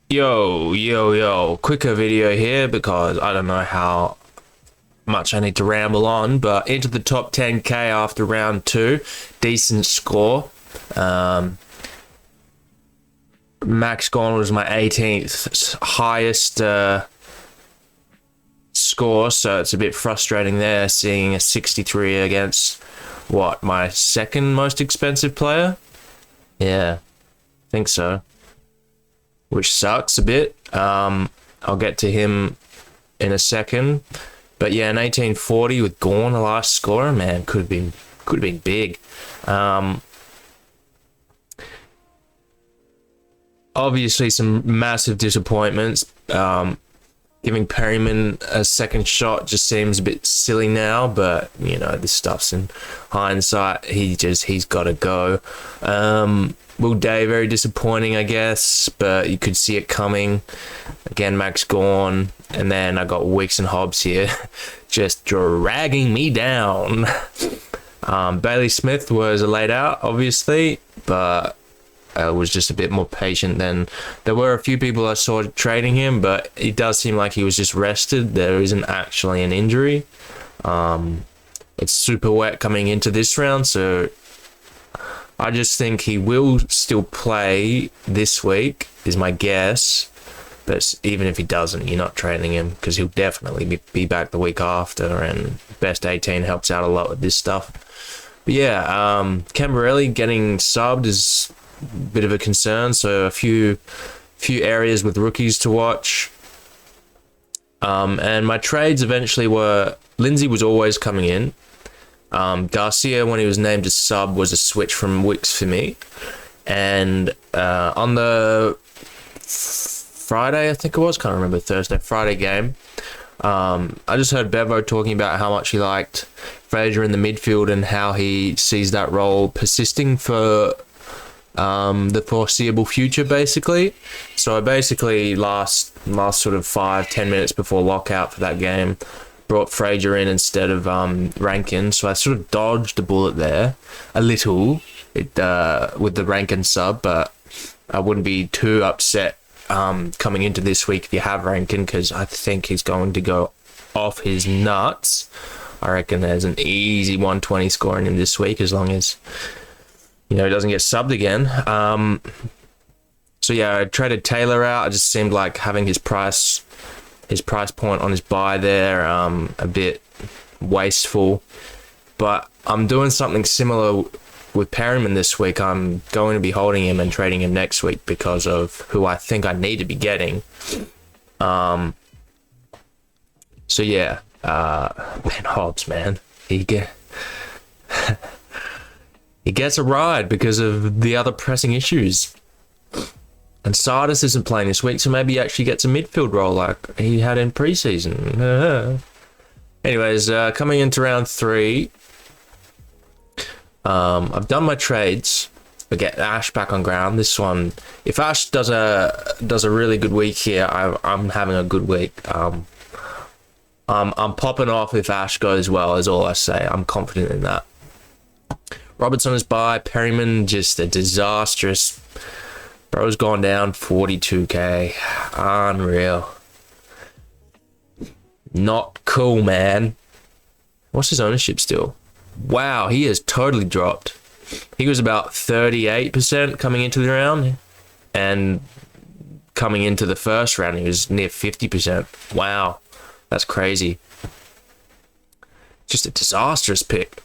Yo, quicker video here because I don't know how much I need to ramble on, but into the top 10k after round 2, decent score. Max gone was my 18th highest score, so it's a bit frustrating there seeing a 63 against my second most expensive player. Yeah, I think so, which sucks a bit. I'll get to him in a second, but yeah, an 1840 with Gorn, the last scorer, man, could have been big. Obviously some massive disappointments. Giving Perryman a second shot just seems a bit silly now, but you know, this stuff's in hindsight. He's got to go. Will Day, very disappointing, I guess, but you could see it coming. Again, Max gone, and then I got Wicks and Hobbs here, just dragging me down. Bailey Smith was a laid out, obviously, but I was just a bit more patient than there were a few people I saw trading him, but it does seem like he was just rested. There isn't actually an injury. It's super wet coming into this round, so I just think he will still play this week, is my guess. But even if he doesn't, you're not trading him because he'll definitely be back the week after, and best 18 helps out a lot with this stuff. But yeah, Camberelli getting subbed is a bit of a concern, so a few areas with rookies to watch. And my trades eventually were, Lindsay was always coming in. Garcia, when he was named as sub, was a switch from Wicks for me. And on the Friday, I think it was, can't remember, Friday game, I just heard Bevo talking about how much he liked Fraser in the midfield and how he sees that role persisting for the foreseeable future, basically. So I basically last sort of 5-10 minutes before lockout for that game brought Fraser in instead of Rankin, so I sort of dodged a bullet there a little with the Rankin sub, but I wouldn't be too upset coming into this week if you have Rankin, because I think he's going to go off his nuts. I reckon there's an easy 120 score in him this week, as long as he doesn't get subbed again. So yeah, I traded Taylor out. It just seemed like having his price point on his buy there a bit wasteful. But I'm doing something similar with Perryman this week. I'm going to be holding him and trading him next week because of who I think I need to be getting. So yeah, Ben Hobbs, man, he gets a ride because of the other pressing issues. And Sardis isn't playing this week, so maybe he actually gets a midfield role like he had in preseason. Anyways, coming into round 3, I've done my trades. I get Ash back on ground. This one, if Ash does a really good week here, I'm having a good week. I'm popping off if Ash goes well, is all I say. I'm confident in that. Robertson is by. Perryman, just a disastrous. Bro's gone down 42k. Unreal. Not cool, man. What's his ownership still? Wow, he has totally dropped. He was about 38% coming into the round, and coming into the first round, he was near 50%. Wow, that's crazy. Just a disastrous pick.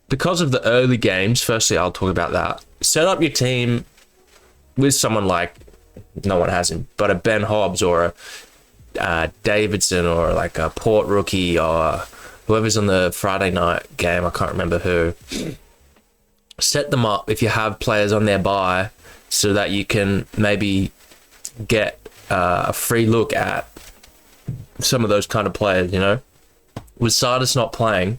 Because of the early games, firstly, I'll talk about that. Set up your team with someone like, no one has him, but a Ben Hobbs or a Davidson or like a Port rookie or whoever's on the Friday night game. I can't remember who. Set them up if you have players on their bye so that you can maybe get a free look at some of those kind of players, With Sardis not playing,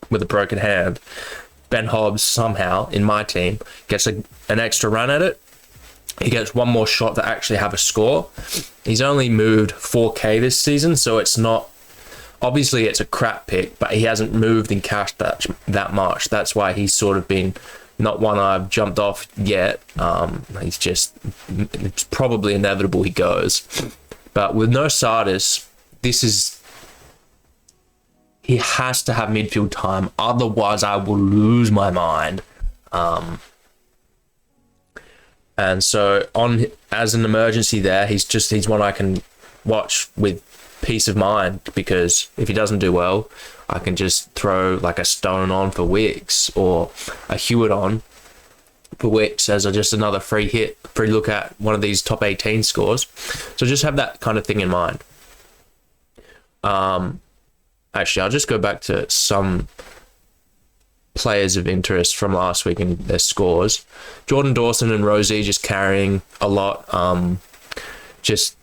with a broken hand, Ben Hobbs somehow in my team gets an extra run at it. He gets one more shot to actually have a score. He's only moved 4k this season, so it's not, obviously it's a crap pick, but he hasn't moved in cash that much. That's why he's sort of been not one I've jumped off yet. It's probably inevitable he goes. But with no Sardis, he has to have midfield time. Otherwise, I will lose my mind. And so as an emergency there, he's one I can watch with peace of mind, because if he doesn't do well, I can just throw like a Stone on for Wicks or a Hewitt on for Wicks as just another free look at one of these top 18 scores. So just have that kind of thing in mind. Actually, I'll just go back to some players of interest from last week and their scores. Jordan Dawson and Rosie just carrying a lot. Just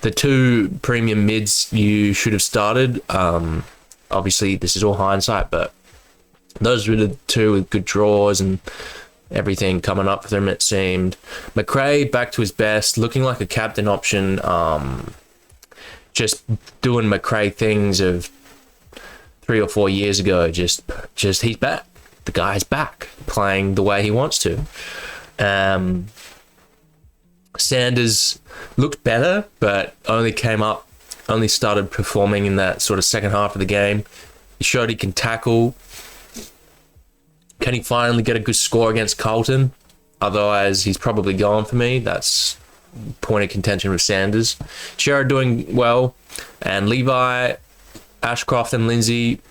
the two premium mids you should have started. Obviously, this is all hindsight, but those were the two with good draws and everything coming up for them, it seemed. McRae back to his best, looking like a captain option. Just doing McRae things of 3 or 4 years ago. Just he's back. The guy's back, playing the way he wants to. Sanders looked better, but only started performing in that sort of second half of the game. He showed he can tackle. Can he finally get a good score against Carlton? Otherwise, he's probably gone for me. That's point of contention with Sanders. Sherrod doing well, and Levi, Ashcroft and Lindsay.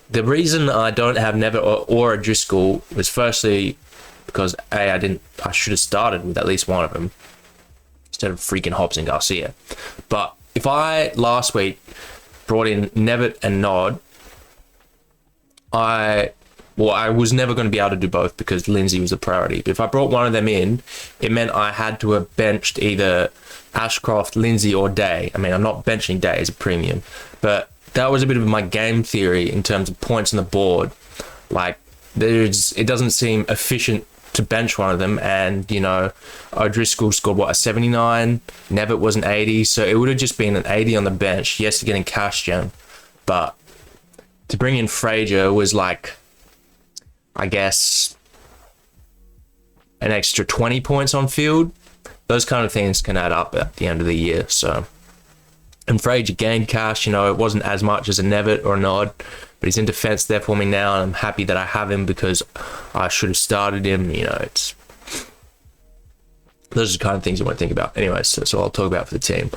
The reason I don't have Nevitt or O'Driscoll was firstly because I should have started with at least one of them instead of freaking Hobbs and Garcia. But if I last week brought in Nevitt and Nod, I was never going to be able to do both because Lindsay was a priority. But if I brought one of them in, it meant I had to have benched either Ashcroft, Lindsay, or Day. I mean, I'm not benching Day as a premium, but that was a bit of my game theory in terms of points on the board. Like, it doesn't seem efficient to bench one of them, and O'Driscoll scored a 79, Nevitt was an 80, so it would have just been an 80 on the bench. Yes, getting cash gen, but to bring in Fraser was like, I guess, an extra 20 points on field. Those kind of things can add up at the end of the year. So, and Fraser gained cash. It wasn't as much as a Nevitt or a Nod, but he's in defence there for me now, and I'm happy that I have him because I should have started him. Those are the kind of things you want to think about. Anyways, so I'll talk about for the team.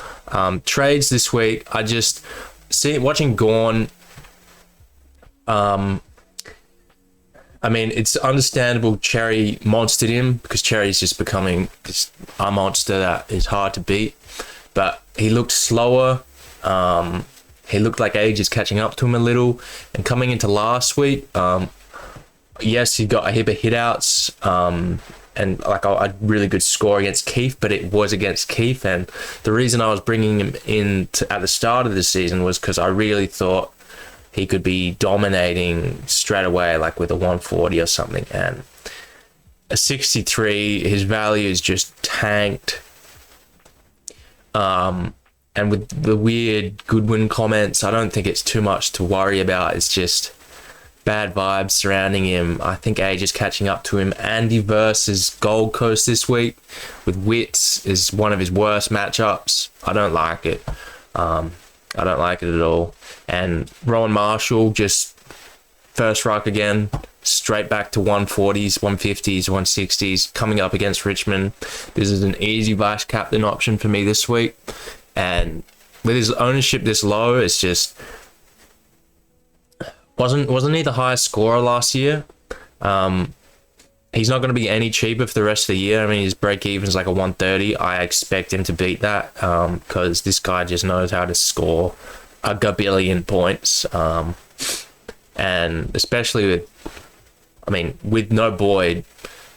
Trades this week. I just watching Gawn. I mean, it's understandable Cherry monstered him because Cherry's just becoming a monster that is hard to beat. But he looked slower. He looked like age is catching up to him a little. And coming into last week, yes, he got a heap of hit-outs and like a really good score against Keith, but it was against Keith. And the reason I was bringing him in at the start of the season was because I really thought he could be dominating straight away, like with a 140 or something. And a 63, his value is just tanked. And with the weird Goodwin comments, I don't think it's too much to worry about. It's just bad vibes surrounding him. I think age is catching up to him. Andy versus Gold Coast this week with Wits is one of his worst matchups. I don't like it. I don't like it at all. And Rowan Marshall, just first ruck again, straight back to 140s, 150s, 160s, coming up against Richmond. This is an easy vice captain option for me this week. And with his ownership this low, it's just wasn't he the highest scorer last year? He's not going to be any cheaper for the rest of the year. I mean, his break even is like a 130. I expect him to beat that because this guy just knows how to score a gabillion points. And especially with no Boyd,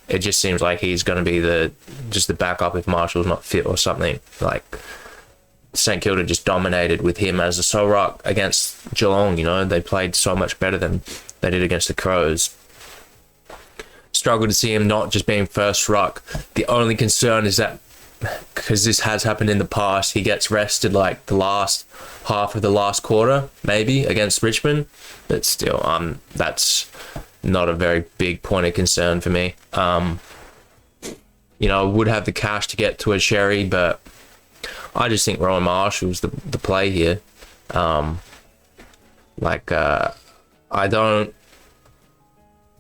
it just seems like he's going to be the backup if Marshall's not fit or something. Like, St Kilda just dominated with him as a sole ruck against Geelong. They played so much better than they did against the Crows. Struggle to see him not just being first ruck. The only concern is that, because this has happened in the past, he gets rested like the last half of the last quarter, maybe, against Richmond. But still, that's not a very big point of concern for me. I would have the cash to get to a Sherry, but I just think Rowan Marshall's the play here.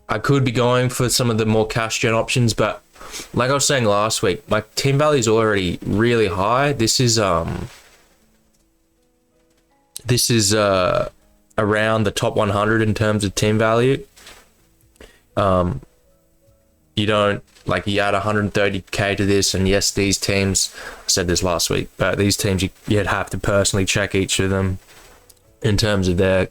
I could be going for some of the more cash gen options, but like I was saying last week, my team value is already really high. This is around the top 100 in terms of team value. You don't you add 130k to this, and yes, these teams, I said this last week, but these teams you'd have to personally check each of them in terms of their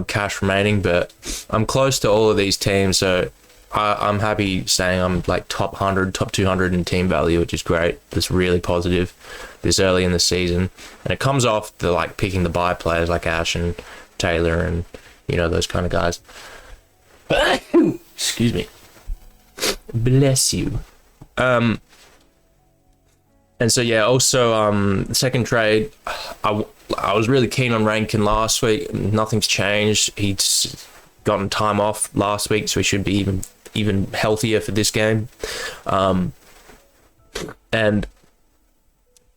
cash remaining, but I'm close to all of these teams, so I'm happy saying I'm top 100, top 200 in team value, which is great. It's really positive this early in the season, and it comes off the picking the buy players like Ash and Taylor and those kind of guys. Excuse me. Bless you. And so also second trade, I was really keen on Rankin last week. Nothing's changed. He's gotten time off last week, so he should be even healthier for this game. And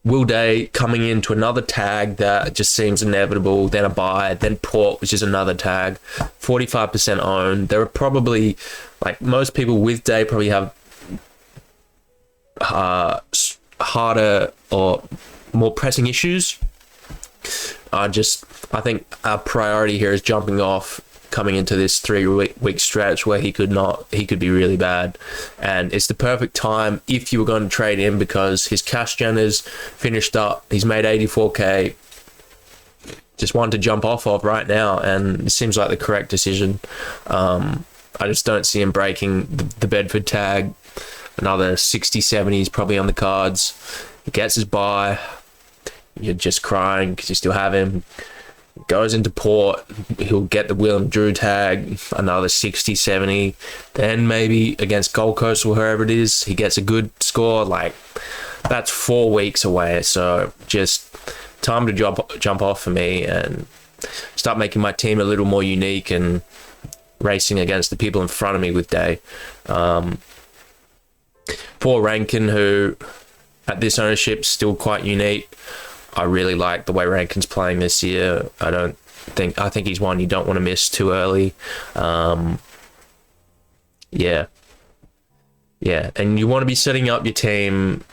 Will Day coming into another tag that just seems inevitable, then a buy, then Port, which is another tag, 45% owned. There are probably, most people with Day probably have harder or more pressing issues. I think our priority here is jumping off coming into this 3-week stretch where he could be really bad, and it's the perfect time if you were going to trade him because his cash gen is finished up. He's made 84k. Just one to jump off of right now, and it seems like the correct decision. I just don't see him breaking the Bedford tag. Another 60-70 is probably on the cards. He gets his buy. You're just crying because you still have him. Goes into Port, he'll get the Willem Drew tag, another 60-70. Then maybe against Gold Coast or whoever it is, he gets a good score. That's 4 weeks away. So just time to jump off for me and start making my team a little more unique and racing against the people in front of me with Day. For Rankin, who at this ownership still quite unique. I really like the way Rankin's playing this year. I think he's one you don't want to miss too early. Yeah. And you want to be setting up your team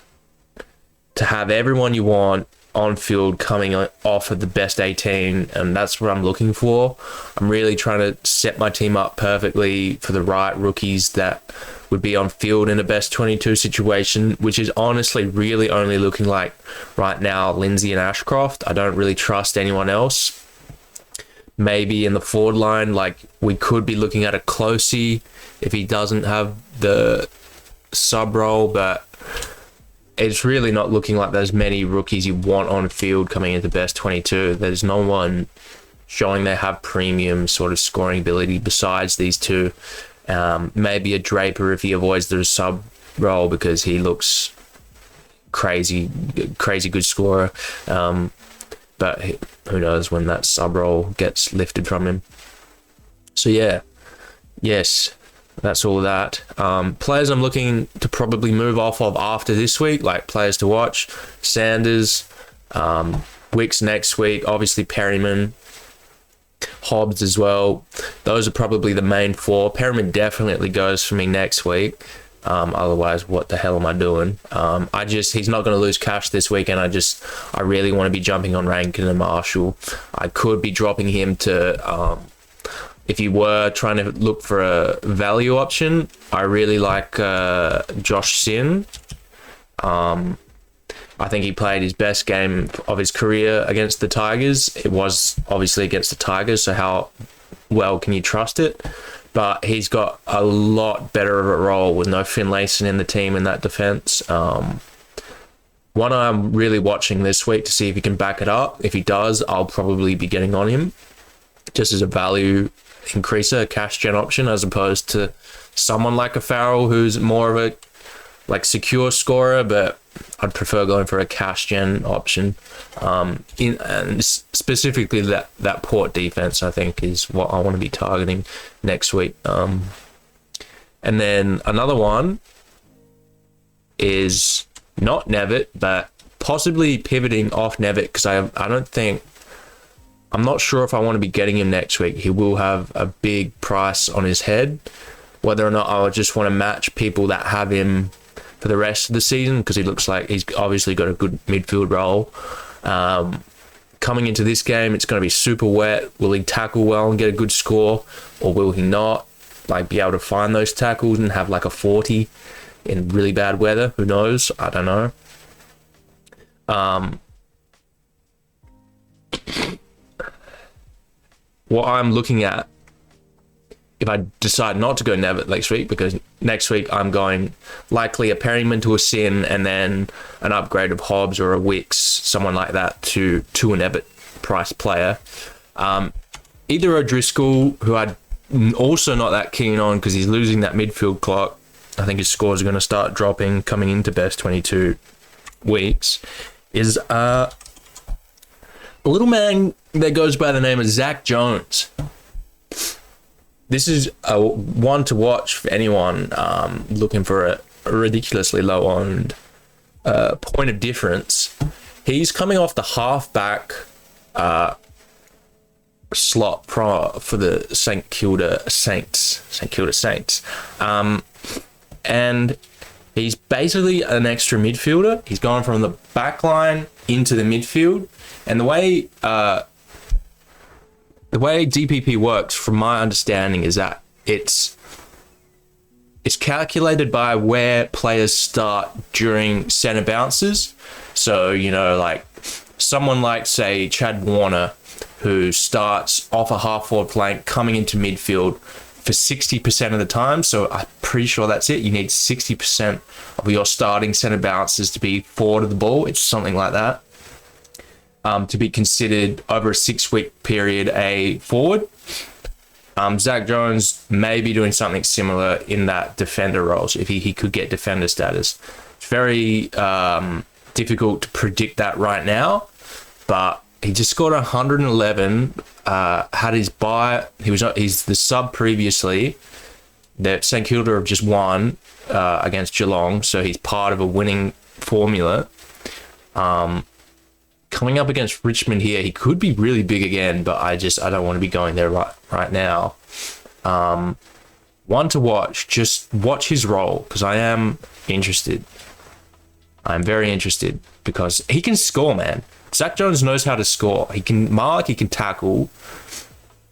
to have everyone you want on field coming off of the best 18, and that's what I'm looking for. I'm really trying to set my team up perfectly for the right rookies that would be on field in a best 22 situation, which is honestly really only looking like right now Lindsay and Ashcroft. I don't really trust anyone else. Maybe in the forward line, we could be looking at a Closey if he doesn't have the sub role, but it's really not looking like there's many rookies you want on field coming into best 22. There's no one showing they have premium sort of scoring ability besides these two. Maybe a Draper if he avoids the sub role because he looks crazy good scorer. But who knows when that sub role gets lifted from him. So yes, that's all of that. Players I'm looking to probably move off of after this week, players to watch: Sanders, Wicks next week, obviously Perryman, Hobbs as well. Those are probably the main four. Perryman definitely goes for me next week. Otherwise, what the hell am I doing? He's not going to lose cash this week, and I really want to be jumping on Rankin and Marshall. I could be dropping him to, if you were trying to look for a value option, I really like Josh Sin. I think he played his best game of his career against the Tigers. It was obviously against the Tigers, so how well can you trust it? But he's got a lot better of a role with no Finlayson in the team in that defence. One I'm really watching this week to see if he can back it up. If he does, I'll probably be getting on him just as a value increaser, a cash gen option, as opposed to someone like a Farrell who's more of a secure scorer, but I'd prefer going for a cash gen option. And specifically that Port defense, I think, is what I want to be targeting next week. And then another one is not Nevitt, but possibly pivoting off Nevitt, because I'm not sure if I want to be getting him next week. He will have a big price on his head. Whether or not I would just want to match people that have him for the rest of the season, because he looks like he's obviously got a good midfield role. Coming into this game, it's going to be super wet. Will he tackle well and get a good score, or will he not? Like, be able to find those tackles and have like a 40 in really bad weather? Who knows? I don't know. What I'm looking at, if I decide not to go Nevitt next week, because next week I'm going likely a Perryman to a Sin, and then an upgrade of Hobbs or a Wicks, someone like that, to a Nevitt price player. Either O'Driscoll, who I'm also not that keen on because he's losing that midfield clock. I think his scores are going to start dropping coming into best 22 weeks, is a little man that goes by the name of Zach Jones. This is a one to watch for anyone looking for a ridiculously low-owned point of difference. He's coming off the halfback slot for the St Kilda Saints. And he's basically an extra midfielder. He's gone from the back line into the midfield. And the way DPP works, from my understanding, is that it's calculated by where players start during centre bounces. So, like someone like, say, Chad Warner, who starts off a half-forward flank coming into midfield for 60% of the time. So I'm pretty sure that's it. You need 60% of your starting centre bounces to be forward of the ball. It's something like that. To be considered over a 6-week period a forward. Zach Jones may be doing something similar in that defender role, so if he could get defender status. It's very difficult to predict that right now, but he just scored 111, had his bye. He's the sub previously. That St Kilda have just won against Geelong, so he's part of a winning formula. Coming up against Richmond here, he could be really big again, but I don't want to be going there right now. One to watch, just watch his role, because I am interested. I'm very interested because he can score, man. Zach Jones knows how to score. He can mark, he can tackle,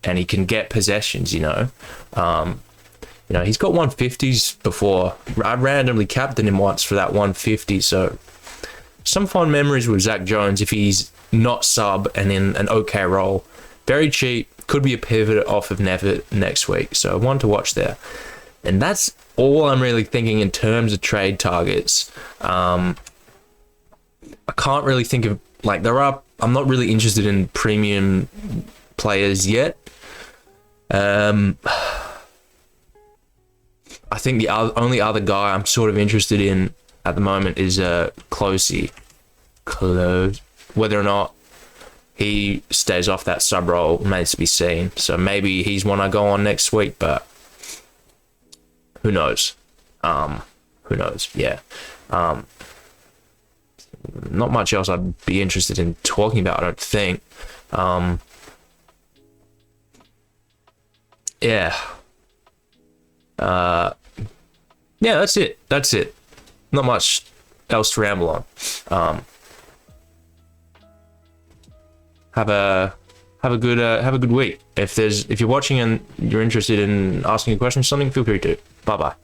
and he can get possessions, He's got 150s before. I randomly captained him once for that 150, so some fond memories with Zach Jones if he's not sub and in an okay role. Very cheap, could be a pivot off of Nevitt next week, so one to watch there. And that's all I'm really thinking in terms of trade targets. I can't really think of, I'm not really interested in premium players yet. I think the only other guy I'm sort of interested in at the moment is Close. Whether or not he stays off that sub role remains to be seen. So maybe he's one I go on next week, but who knows? Yeah. Not much else I'd be interested in talking about, I don't think. Yeah, that's it. Not much else to ramble on. Have a good week. If you're watching and you're interested in asking a question or something, feel free to. Bye bye.